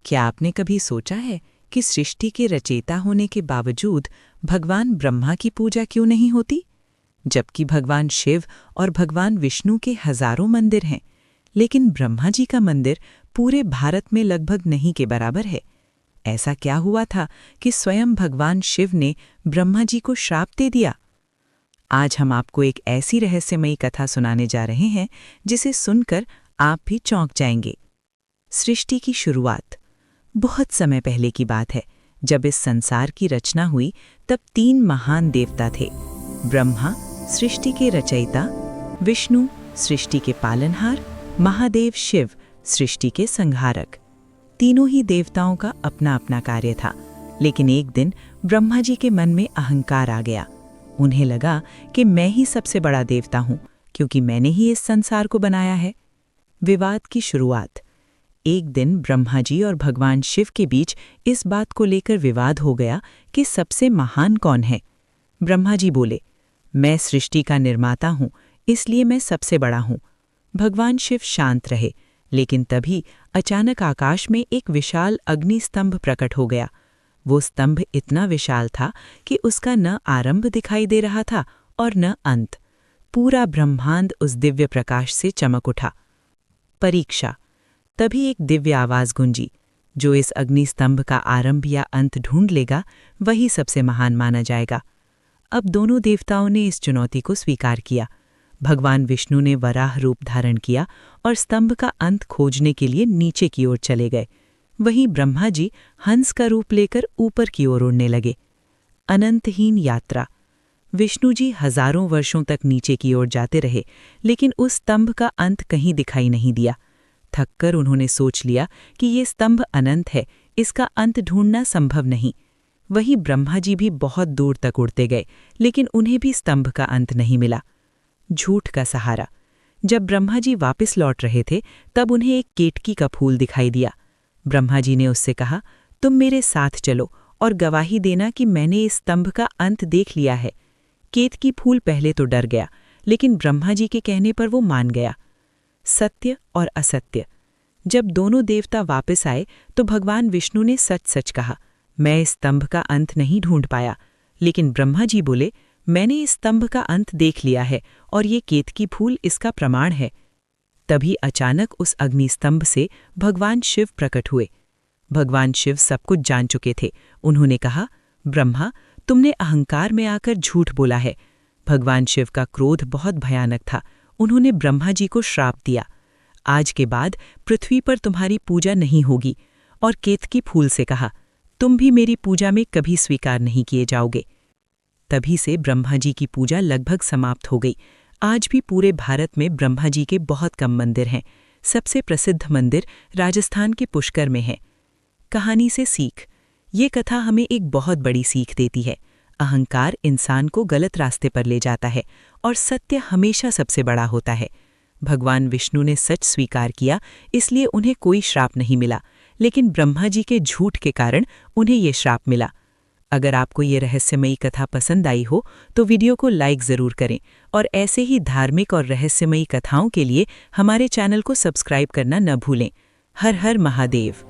क्या आपने कभी सोचा है कि सृष्टि के रचयिता होने के बावजूद भगवान ब्रह्मा की पूजा क्यों नहीं होती? जबकि भगवान शिव और भगवान विष्णु के हजारों मंदिर हैं, लेकिन ब्रह्मा जी का मंदिर पूरे भारत में लगभग नहीं के बराबर है। ऐसा क्या हुआ था कि स्वयं भगवान शिव ने ब्रह्मा जी को श्राप दे दिया? आज हम आपको एक ऐसी रहस्यमयी कथा सुनाने जा रहे हैं जिसे सुनकर आप भी चौंक जाएंगे। सृष्टि की शुरुआत बहुत समय पहले की बात है। जब इस संसार की रचना हुई तब 3 महान देवता थे। ब्रह्मा सृष्टि के रचयिता, विष्णु सृष्टि के पालनहार, महादेव शिव सृष्टि के संहारक। तीनों ही देवताओं का अपना अपना कार्य था, लेकिन एक दिन ब्रह्मा जी के मन में अहंकार आ गया। उन्हें लगा कि मैं ही सबसे बड़ा देवता हूँ, क्योंकि मैंने ही इस संसार को बनाया है। विवाद की शुरुआत। एक दिन ब्रह्मा जी और भगवान शिव के बीच इस बात को लेकर विवाद हो गया कि सबसे महान कौन है। ब्रह्मा जी बोले, मैं सृष्टि का निर्माता हूँ, इसलिए मैं सबसे बड़ा हूँ। भगवान शिव शांत रहे, लेकिन तभी अचानक आकाश में एक विशाल अग्नि स्तंभ प्रकट हो गया। वो स्तंभ इतना विशाल था कि उसका न आरंभ दिखाई दे रहा था और न अंत। पूरा ब्रह्मांड उस दिव्य प्रकाश से चमक उठा। परीक्षा। तभी एक दिव्य आवाज गूंजी, जो इस अग्नि स्तंभ का आरंभ या अंत ढूंढ लेगा, वही सबसे महान माना जाएगा। अब दोनों देवताओं ने इस चुनौती को स्वीकार किया। भगवान विष्णु ने वराह रूप धारण किया और स्तंभ का अंत खोजने के लिए नीचे की ओर चले गए। वहीं ब्रह्मा जी हंस का रूप लेकर ऊपर की ओर उड़ने लगे। अनंतहीन यात्रा। विष्णु जी हजारों वर्षों तक नीचे की ओर जाते रहे, लेकिन उस स्तंभ का अंत कहीं दिखाई नहीं दिया। थककर उन्होंने सोच लिया कि ये स्तंभ अनंत है, इसका अंत ढूंढना संभव नहीं। वहीं ब्रह्मा जी भी बहुत दूर तक उड़ते गए, लेकिन उन्हें भी स्तंभ का अंत नहीं मिला। झूठ का सहारा। जब ब्रह्मा जी वापस लौट रहे थे, तब उन्हें एक केतकी का फूल दिखाई दिया। ब्रह्मा जी ने उससे कहा, तुम मेरे साथ चलो और गवाही देना कि मैंने इस स्तंभ का अंत देख लिया है। केतकी फूल पहले तो डर गया, लेकिन ब्रह्मा जी के कहने पर वो मान गया। सत्य और असत्य। जब दोनों देवता वापस आए तो भगवान विष्णु ने सच सच कहा, मैं इस स्तंभ का अंत नहीं ढूंढ पाया। लेकिन ब्रह्मा जी बोले, मैंने इस स्तंभ का अंत देख लिया है और ये केतकी फूल इसका प्रमाण है। तभी अचानक उस अग्नि स्तंभ से भगवान शिव प्रकट हुए। भगवान शिव सब कुछ जान चुके थे। उन्होंने कहा, ब्रह्मा, तुमने अहंकार में आकर झूठ बोला है। भगवान शिव का क्रोध बहुत भयानक था। उन्होंने ब्रह्मा जी को श्राप दिया, आज के बाद पृथ्वी पर तुम्हारी पूजा नहीं होगी, और केतकी फूल से कहा, तुम भी मेरी पूजा में कभी स्वीकार नहीं किए जाओगे। तभी से ब्रह्मा जी की पूजा लगभग समाप्त हो गई। आज भी पूरे भारत में ब्रह्मा जी के बहुत कम मंदिर हैं। सबसे प्रसिद्ध मंदिर राजस्थान के पुष्कर में है। कहानी से सीख। ये कथा हमें एक बहुत बड़ी सीख देती है। अहंकार इंसान को गलत रास्ते पर ले जाता है और सत्य हमेशा सबसे बड़ा होता है। भगवान विष्णु ने सच स्वीकार किया, इसलिए उन्हें कोई श्राप नहीं मिला, लेकिन ब्रह्मा जी के झूठ के कारण उन्हें ये श्राप मिला। अगर आपको ये रहस्यमयी कथा पसंद आई हो तो वीडियो को लाइक ज़रूर करें और ऐसे ही धार्मिक और रहस्यमयी कथाओं के लिए हमारे चैनल को सब्सक्राइब करना न भूलें। हर हर महादेव।